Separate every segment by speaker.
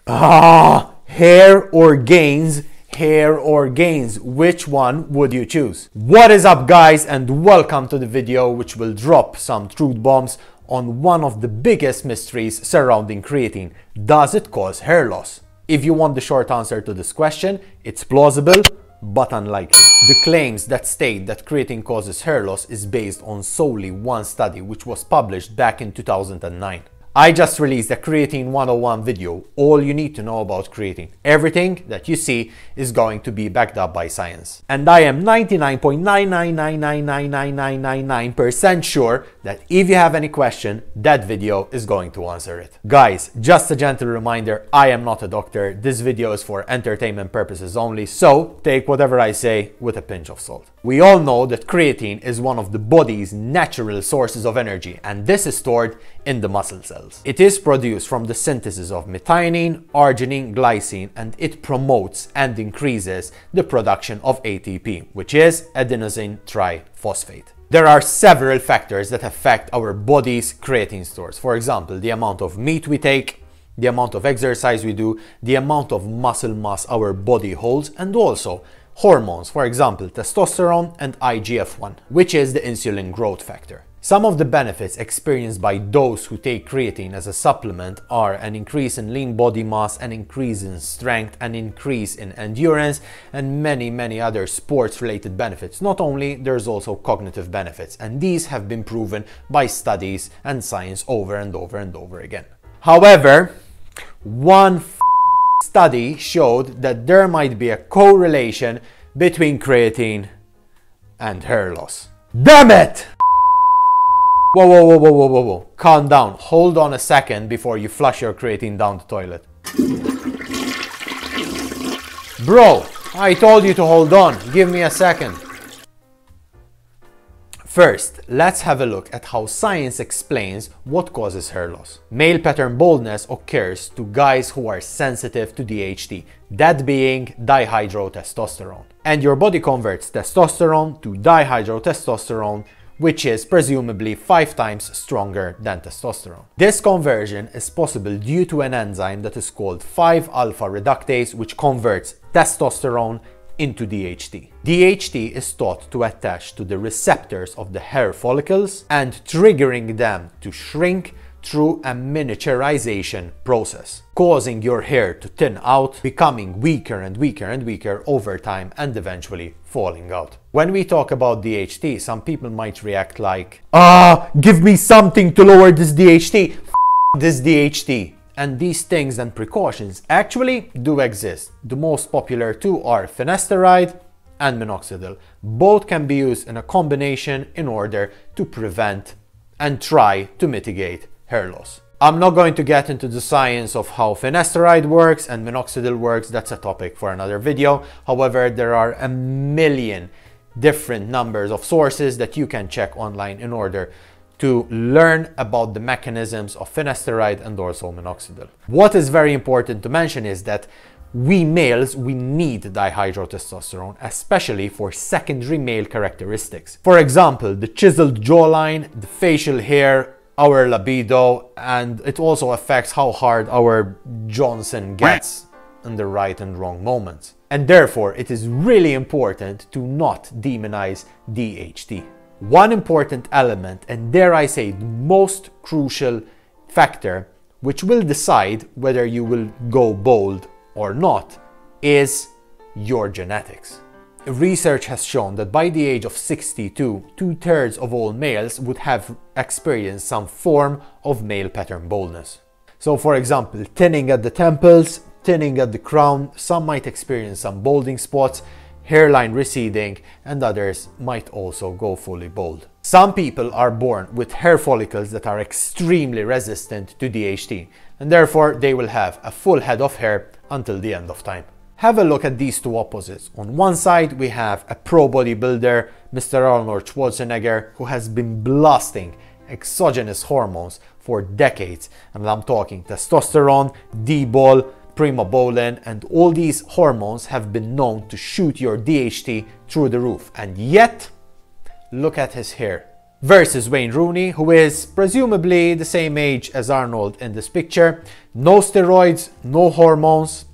Speaker 1: Hair or gains? Hair or gains? Which one would you choose? What is up, guys, and welcome to the video which will drop some truth bombs on one of the biggest mysteries surrounding creatine. Does it cause hair loss? If you want the short answer to this question, it's plausible but unlikely. The claims that state that creatine causes hair loss is based on solely one study which was published back in 2009. I just released a Creatine 101 video, all you need to know about creatine. Everything that you see is going to be backed up by science. And I am 99.999999999% sure that if you have any question, that video is going to answer it. Guys, just a gentle reminder, I am not a doctor. This video is for entertainment purposes only, so take whatever I say with a pinch of salt. We all know that creatine is one of the body's natural sources of energy, and this is stored in the muscle cells. It is produced from the synthesis of methionine, arginine, glycine, and it promotes and increases the production of ATP, which is adenosine triphosphate. There are several factors that affect our body's creatine stores. For example, the amount of meat we take, the amount of exercise we do, the amount of muscle mass our body holds, and also hormones, for example, testosterone and IGF-1, which is the insulin growth factor. Some of the benefits experienced by those who take creatine as a supplement are an increase in lean body mass, an increase in strength, an increase in endurance, and many other sports-related benefits. Not only, there's also cognitive benefits, and these have been proven by studies and science over and over again. However, one study showed that there might be a correlation between creatine and hair loss. Damn it! Whoa. Calm down. Hold on a second before you flush your creatine down the toilet. Bro, I told you to hold on. Give me a second. First, let's have a look at how science explains what causes hair loss. Male pattern baldness occurs to guys who are sensitive to DHT, that being dihydrotestosterone. And your body converts testosterone to dihydrotestosterone, which is presumably 5 times stronger than testosterone. This conversion is possible due to an enzyme that is called 5-alpha reductase, which converts testosterone into DHT. DHT is thought to attach to the receptors of the hair follicles and triggering them to shrink through a miniaturization process, causing your hair to thin out, becoming weaker and weaker over time, and eventually falling out. When we talk about DHT, some people might react like, give me something to lower this DHT. This DHT. And these things and precautions actually do exist. The most popular two are finasteride and minoxidil. Both can be used in a combination in order to prevent and try to mitigate hair loss. I'm not going to get into the science of how finasteride works and minoxidil works. That's a topic for another video. However, there are a million different numbers of sources that you can check online in order to learn about the mechanisms of finasteride and also minoxidil. What is very important to mention is that we males, we need dihydrotestosterone, especially for secondary male characteristics. For example, the chiseled jawline, the facial hair, our libido, and it also affects how hard our Johnson gets in the right and wrong moments. And therefore, it is really important to not demonize DHT. One important element, and dare I say the most crucial factor, which will decide whether you will go bald or not, is your genetics. Research has shown that by the age of 62, 2/3 of all males would have experienced some form of male pattern baldness. So for example, thinning at the temples, thinning at the crown, some might experience some balding spots, hairline receding, and others might also go fully bald. Some people are born with hair follicles that are extremely resistant to DHT, and therefore they will have a full head of hair until the end of time. Have a look at these two opposites. On one side we have a pro bodybuilder, Mr. Arnold Schwarzenegger, who has been blasting exogenous hormones for decades, and I'm talking testosterone, D-bol, primobolan, and all these hormones have been known to shoot your DHT through the roof. And yet, look at his hair. versus Wayne Rooney, who is presumably the same age as Arnold in this picture. No steroids, no hormones,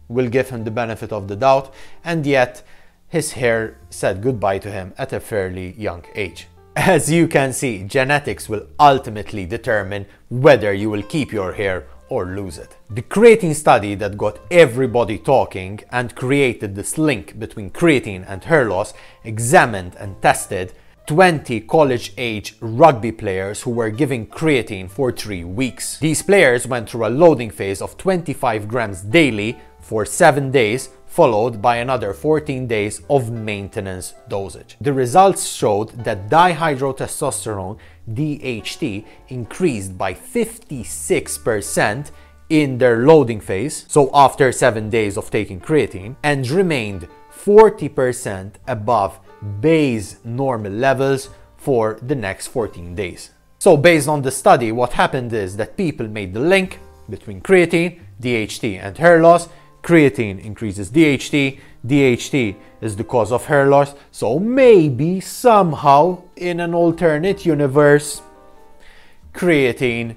Speaker 1: will give him the benefit of the doubt, and yet his hair said goodbye to him at a fairly young age. As you can see, genetics will ultimately determine whether you will keep your hair or lose it. The creatine study that got everybody talking and created this link between creatine and hair loss examined and tested 20 college-age rugby players who were given creatine for 3 weeks. These players went through a loading phase of 25 grams daily for 7 days, followed by another 14 days of maintenance dosage. The results showed that dihydrotestosterone, DHT, increased by 56% in their loading phase, so after 7 days of taking creatine, and remained 40% above base normal levels for the next 14 days. So based on the study, what happened is that people made the link between creatine, DHT and hair loss. Creatine increases DHT, DHT is the cause of hair loss, so maybe somehow in an alternate universe, creatine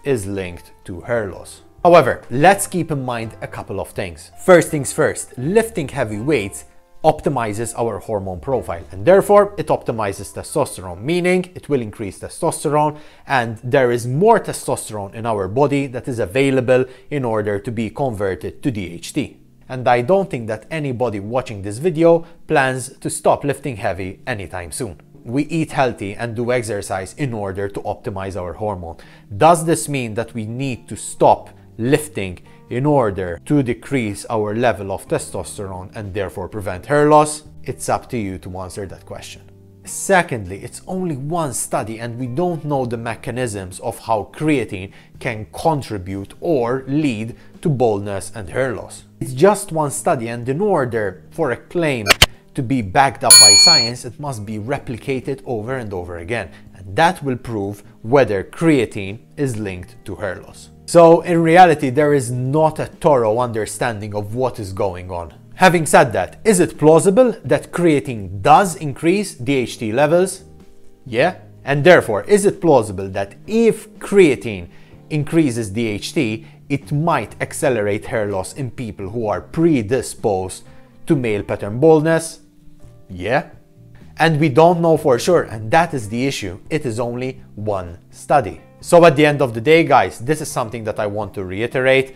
Speaker 1: is linked to hair loss. However, let's keep in mind a couple of things. First things first, lifting heavy weights optimizes our hormone profile, and therefore it optimizes testosterone, meaning it will increase testosterone, and there is more testosterone in our body that is available in order to be converted to DHT. And I don't think that anybody watching this video plans to stop lifting heavy anytime soon. We eat healthy and do exercise in order to optimize our hormone. Does this mean that we need to stop lifting in order to decrease our level of testosterone and therefore prevent hair loss? It's up to you to answer that question. Secondly, it's only one study and we don't know the mechanisms of how creatine can contribute or lead to baldness and hair loss. It's just one study, and in order for a claim to be backed up by science, it must be replicated over and over again, and that will prove whether creatine is linked to hair loss. So in reality, there is not a thorough understanding of what is going on. Having said that, is it plausible that creatine does increase DHT levels? Yeah. And therefore, is it plausible that if creatine increases DHT, it might accelerate hair loss in people who are predisposed to male pattern baldness? Yeah. And we don't know for sure, and that is the issue. It is only one study. So at the end of the day, guys, this is something that I want to reiterate.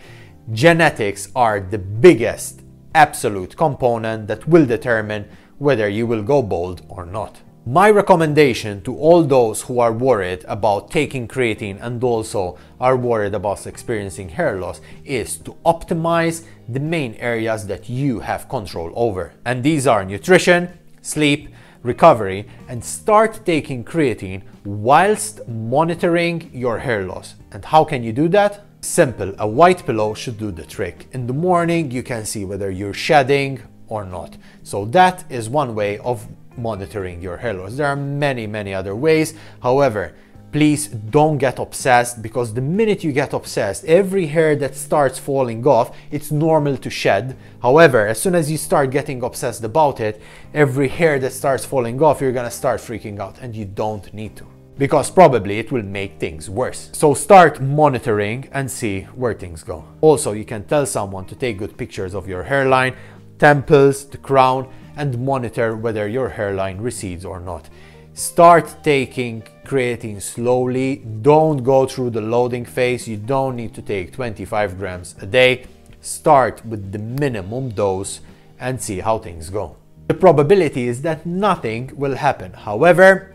Speaker 1: Genetics are the biggest absolute component that will determine whether you will go bald or not. My recommendation to all those who are worried about taking creatine and also are worried about experiencing hair loss is to optimize the main areas that you have control over. And these are nutrition, sleep, recovery, and start taking creatine whilst monitoring your hair loss. And how can you do that? Simple, a white pillow should do the trick. In the morning you can see whether you're shedding or not. So that is one way of monitoring your hair loss. There are many other ways. However, please don't get obsessed, because the minute you get obsessed, every hair that starts falling off, it's normal to shed. However, as soon as you start getting obsessed about it, every hair that starts falling off, you're gonna start freaking out, and you don't need to, because probably it will make things worse. So start monitoring and see where things go. Also, you can tell someone to take good pictures of your hairline, temples, the crown, and monitor whether your hairline recedes or not. Start taking creatine slowly. Don't go through the loading phase. You don't need to take 25 grams a day. Start with the minimum dose and see how things go. The probability is that nothing will happen. However,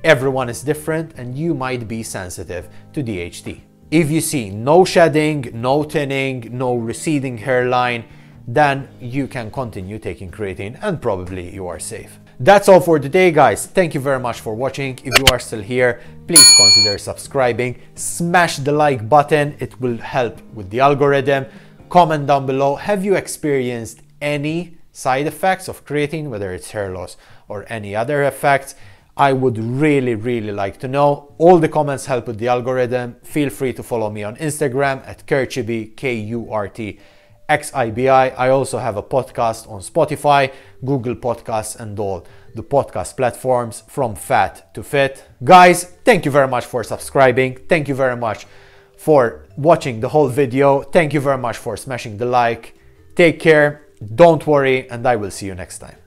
Speaker 1: everyone is different and you might be sensitive to DHT. If you see no shedding, no thinning, no receding hairline, then you can continue taking creatine and probably you are safe. That's all for today, guys. Thank you very much for watching. If you are still here, please consider subscribing. Smash the like button. It will help with the algorithm. Comment down below. Have you experienced any side effects of creatine, whether it's hair loss or any other effects? I would really like to know. All the comments help with the algorithm. Feel free to follow me on Instagram at Kurtchibi, Kurtchibi. XIBI. I also have a podcast on Spotify, Google Podcasts, and all the podcast platforms, From Fat to Fit. Guys, thank you very much for subscribing. Thank you very much for watching the whole video. Thank you very much for smashing the like. Take care, don't worry, and I will see you next time.